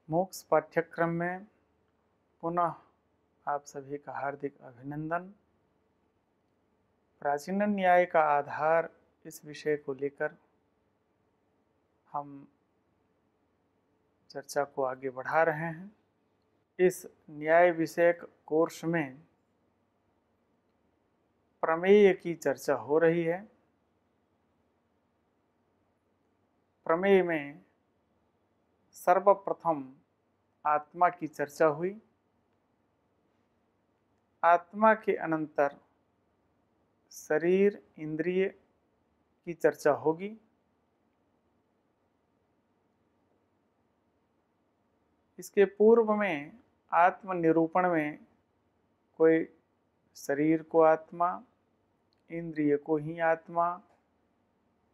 मोक्ष पाठ्यक्रम में पुनः आप सभी का हार्दिक अभिनंदन। प्राचीन न्याय का आधार इस विषय को लेकर हम चर्चा को आगे बढ़ा रहे हैं। इस न्याय विषयक कोर्स में प्रमेय की चर्चा हो रही है। प्रमेय में सर्वप्रथम आत्मा की चर्चा हुई। आत्मा के अनंतर शरीर इंद्रिय की चर्चा होगी। इसके पूर्व में आत्मनिरूपण में कोई शरीर को आत्मा, इंद्रिय को ही आत्मा,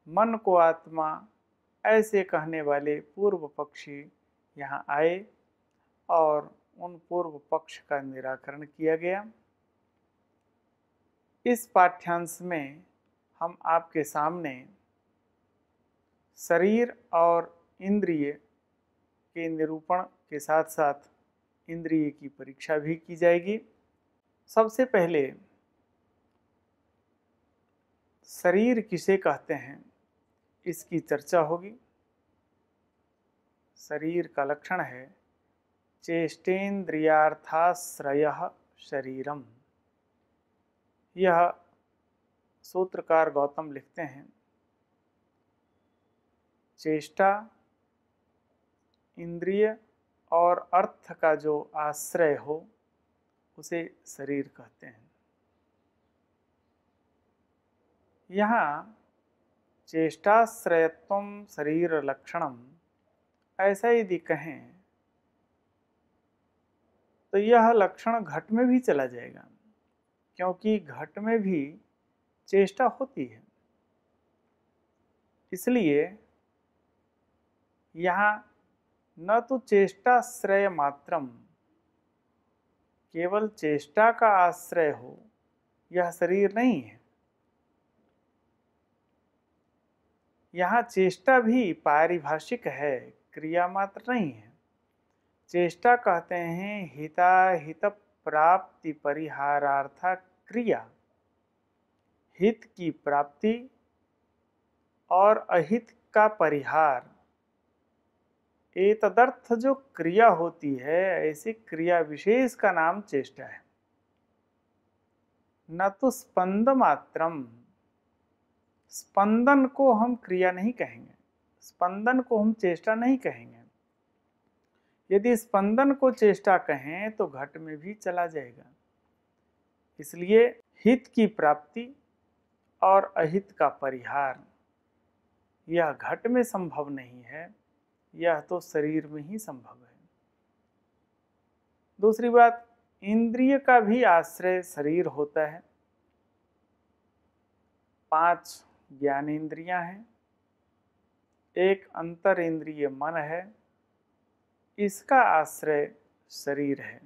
मन को आत्मा ऐसे कहने वाले पूर्व पक्षी यहाँ आए और उन पूर्व पक्ष का निराकरण किया गया। इस पाठ्यांश में हम आपके सामने शरीर और इंद्रिय के निरूपण के साथ साथ इंद्रिय की परीक्षा भी की जाएगी। सबसे पहले शरीर किसे कहते हैं इसकी चर्चा होगी। शरीर का लक्षण है चेष्टेन्द्रियार्थाश्रयः शरीरम। यह सूत्रकार गौतम लिखते हैं, चेष्टा, इंद्रिय और अर्थ का जो आश्रय हो उसे शरीर कहते हैं। यहाँ चेष्टाश्रयत्वम शरीर लक्षणम ऐसा यदि कहें तो यह लक्षण घट में भी चला जाएगा, क्योंकि घट में भी चेष्टा होती है। इसलिए यहाँ न तो चेष्टाश्रय मात्रम, केवल चेष्टा का आश्रय हो, यह शरीर नहीं है। यहाँ चेष्टा भी पारिभाषिक है, क्रिया मात्र नहीं है। चेष्टा कहते हैं हिताहित प्राप्ति परिहारार्थ क्रिया। हित की प्राप्ति और अहित का परिहार, एतदर्थ जो क्रिया होती है, ऐसी क्रिया विशेष का नाम चेष्टा है। न तो स्पंद मात्रम, स्पंदन को हम क्रिया नहीं कहेंगे, स्पंदन को हम चेष्टा नहीं कहेंगे। यदि स्पंदन को चेष्टा कहें तो घट में भी चला जाएगा। इसलिए हित की प्राप्ति और अहित का परिहार यह घट में संभव नहीं है, यह तो शरीर में ही संभव है। दूसरी बात, इंद्रिय का भी आश्रय शरीर होता है। 5 ज्ञानेंद्रियां हैं, एक अंतर इंद्रिय मन है, इसका आश्रय शरीर है।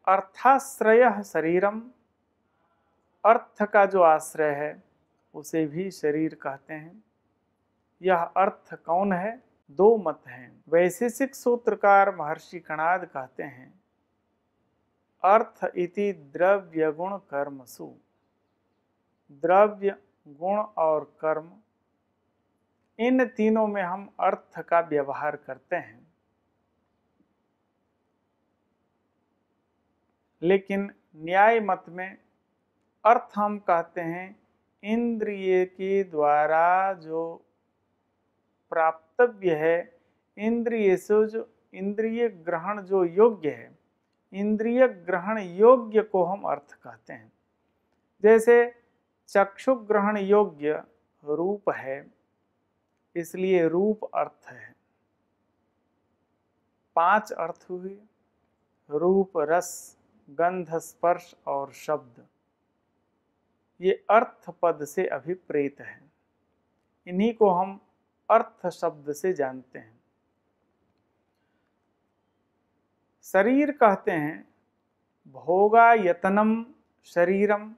अर्थाश्रयः शरीरम, अर्थ का जो आश्रय है उसे भी शरीर कहते हैं। यह अर्थ कौन है? 2 मत हैं। वैशेषिक सूत्रकार महर्षि कणाद कहते हैं अर्थ इति द्रव्य गुण कर्मसु। द्रव्य, गुण और कर्म, इन तीनों में हम अर्थ का व्यवहार करते हैं। लेकिन न्याय मत में अर्थ हम कहते हैं इंद्रिय के द्वारा जो प्राप्तव्य है, इंद्रिय से जो इंद्रिय ग्रहण जो योग्य है, इंद्रिय ग्रहण योग्य को हम अर्थ कहते हैं। जैसे चक्षु ग्रहण योग्य रूप है, इसलिए रूप अर्थ है। 5 अर्थ हुए, रूप, रस, गंध, स्पर्श और शब्द। ये अर्थ पद से अभिप्रेत है। इन्हीं को हम अर्थ शब्द से जानते हैं। शरीर कहते हैं भोगायतनम शरीरम।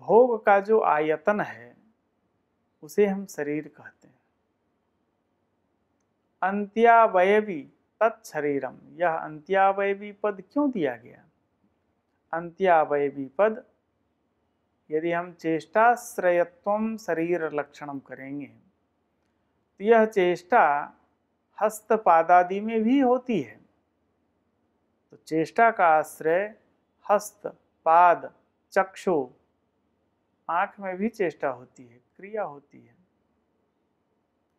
भोग का जो आयतन है उसे हम शरीर कहते हैं। अंत्यावयवी तत्शरीरम, यह अंत्यावयवी पद क्यों दिया गया? अंत्यावयवी पद यदि हम चेष्टाश्रयत्वम शरीर लक्षणम करेंगे तो यह चेष्टा हस्तपादादि में भी होती है। तो चेष्टा का आश्रय हस्त, पाद, चक्षु, आंख में भी चेष्टा होती है, क्रिया होती है,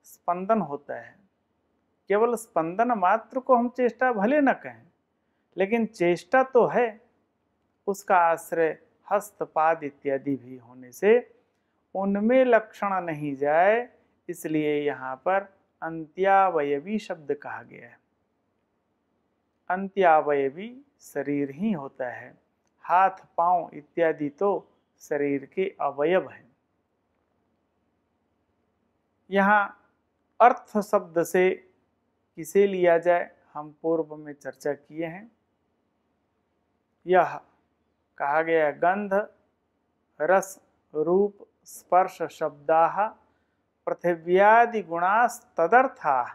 स्पंदन होता है। केवल स्पंदन मात्र को हम चेष्टा भले न कहें, लेकिन चेष्टा तो है, उसका आश्रय हस्त, पाद इत्यादि भी होने से उनमें लक्षण नहीं जाए, इसलिए यहाँ पर अंत्यावयवी शब्द कहा गया है। अंत्यावयवी शरीर ही होता है, हाथ, पांव इत्यादि तो शरीर के अवयव हैं। यहाँ अर्थ शब्द से किसे लिया जाए, हम पूर्व में चर्चा किए हैं। यह कहा गया गंध, रस, रूप, स्पर्श शब्दाः पृथिव्यादि गुणास्तदर्थाः।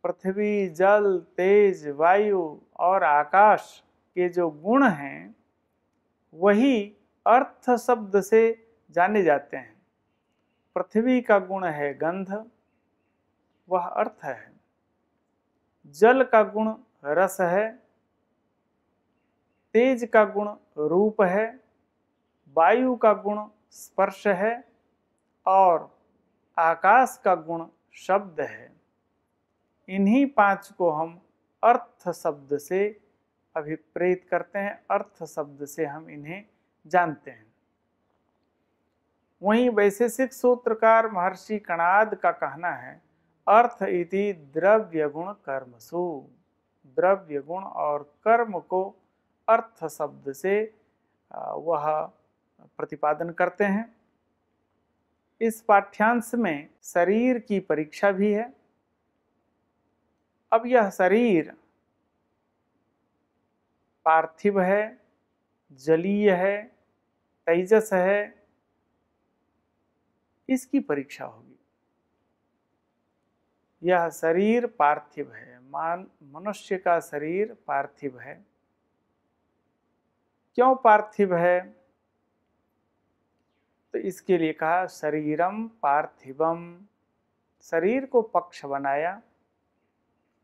पृथ्वी, जल, तेज, वायु और आकाश के जो गुण हैं वही अर्थ शब्द से जाने जाते हैं। पृथ्वी का गुण है गंध, वह अर्थ है। जल का गुण रस है, तेज का गुण रूप है, वायु का गुण स्पर्श है और आकाश का गुण शब्द है। इन्हीं पांच को हम अर्थ शब्द से अभिप्रेत करते हैं, अर्थ शब्द से हम इन्हें जानते हैं। वहीं वैशेषिक सूत्रकार महर्षि कणाद का कहना है अर्थ इति द्रव्य गुण कर्मसु। द्रव्य गुण और कर्म को अर्थ शब्द से वह प्रतिपादन करते हैं। इस पाठ्यांश में शरीर की परीक्षा भी है। अब यह शरीर पार्थिव है, जलीय है, तेजस है, इसकी परीक्षा होगी। यह शरीर पार्थिव है, मनुष्य का शरीर पार्थिव है। क्यों पार्थिव है? तो इसके लिए कहा शरीरम पार्थिवम, शरीर को पक्ष बनाया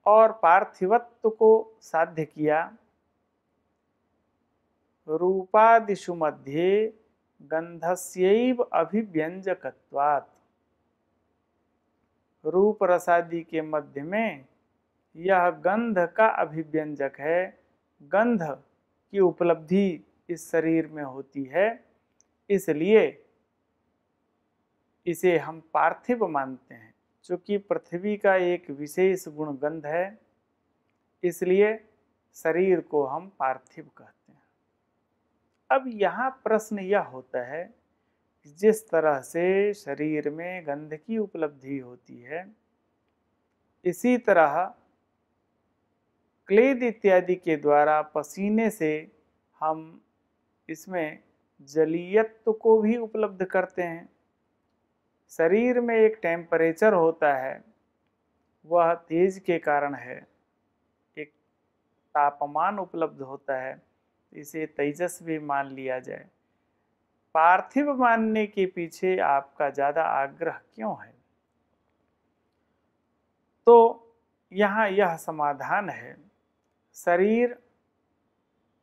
और पार्थिवत्व को साध्य किया। रूपादिषु मध्ये गंधस्यैव अभिव्यंजकत्वात्, रूप रसादि के मध्य में यह गंध का अभिव्यंजक है। गंध की उपलब्धि इस शरीर में होती है, इसलिए इसे हम पार्थिव मानते हैं। चूंकि पृथ्वी का एक विशेष गुण गंध है, इसलिए शरीर को हम पार्थिव कहते हैं। अब यहाँ प्रश्न यह होता है कि जिस तरह से शरीर में गंध की उपलब्धि होती है, इसी तरह क्लेद इत्यादि के द्वारा पसीने से हम इसमें जलीयत्व को भी उपलब्ध करते हैं। शरीर में एक टेम्परेचर होता है, वह तेज के कारण है। एक तापमान उपलब्ध होता है, इसे तेजस भी मान लिया जाए। पार्थिव मानने के पीछे आपका ज़्यादा आग्रह क्यों है? तो यहाँ यह समाधान है, शरीर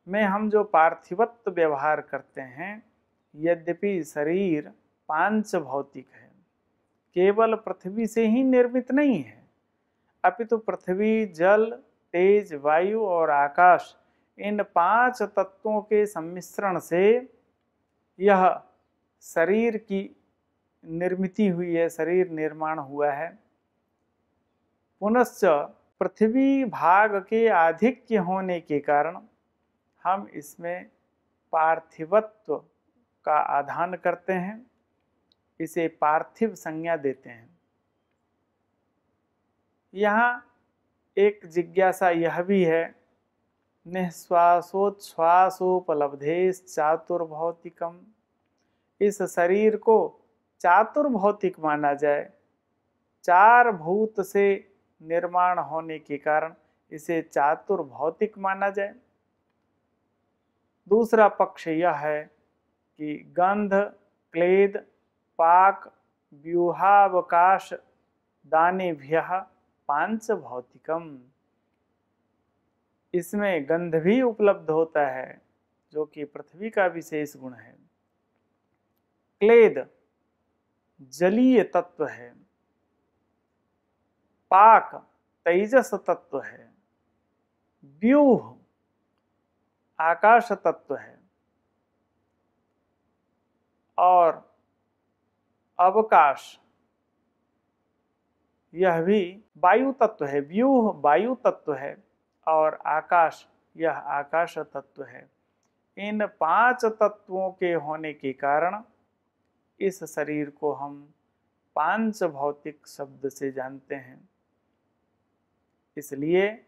में हम जो पार्थिवत्व व्यवहार करते हैं, यद्यपि शरीर पांच भौतिक है, केवल पृथ्वी से ही निर्मित नहीं है, अपितु पृथ्वी, जल, तेज, वायु और आकाश, इन पांच तत्वों के सम्मिश्रण से यह शरीर की निर्मित हुई है, शरीर निर्माण हुआ है। पुनश्च पृथ्वी भाग के आधिक्य होने के कारण हम इसमें पार्थिवत्व का आधान करते हैं, इसे पार्थिव संज्ञा देते हैं। यहाँ एक जिज्ञासा यह भी है, निःश्वासोच्छ्वासोपलब्धेश्चातुर्भौतिकम, इस शरीर को चातुर्भौतिक माना जाए, चार भूत से निर्माण होने के कारण इसे चातुर्भौतिक माना जाए। दूसरा पक्ष यह है कि गंध, क्लेद, पाक, व्यूहावकाश दानेभ्यः पांच भौतिकम, इसमें गंध भी उपलब्ध होता है जो कि पृथ्वी का विशेष गुण है। क्लेद जलीय तत्व है, पाक तेजस तत्व है, व्यूह आकाश तत्व है और अवकाश यह भी वायु तत्व है। व्यूह वायु तत्व है और आकाश यह आकाश तत्व है। इन पांच तत्वों के होने के कारण इस शरीर को हम पांच भौतिक शब्द से जानते हैं। इसलिए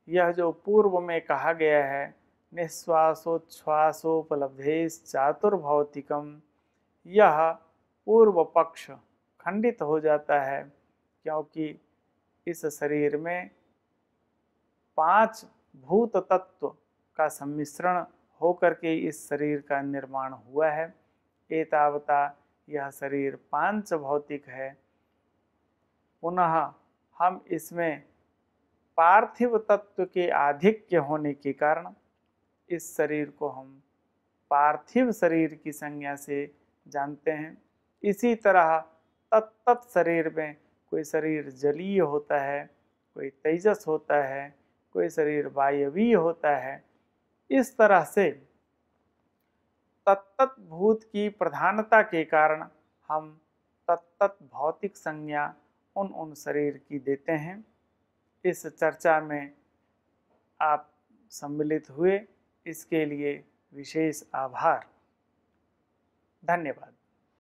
यह जो पूर्व में कहा गया है निश्वासोच्छ्वासोपलब्धेश चातुर्भौतिकम, यह पूर्व पक्ष खंडित हो जाता है, क्योंकि इस शरीर में पांच भूत तत्व का सम्मिश्रण होकर के इस शरीर का निर्माण हुआ है। एतावता यह शरीर पांच भौतिक है। पुनः हम इसमें पार्थिव तत्व के आधिक्य होने के कारण इस शरीर को हम पार्थिव शरीर की संज्ञा से जानते हैं। इसी तरह तत्त शरीर में कोई शरीर जलीय होता है, कोई तेजस होता है, कोई शरीर वायवीय होता है। इस तरह से तत्त भूत की प्रधानता के कारण हम तत्त भौतिक संज्ञा उन शरीर की देते हैं। इस चर्चा में आप सम्मिलित हुए, इसके लिए विशेष आभार। धन्यवाद।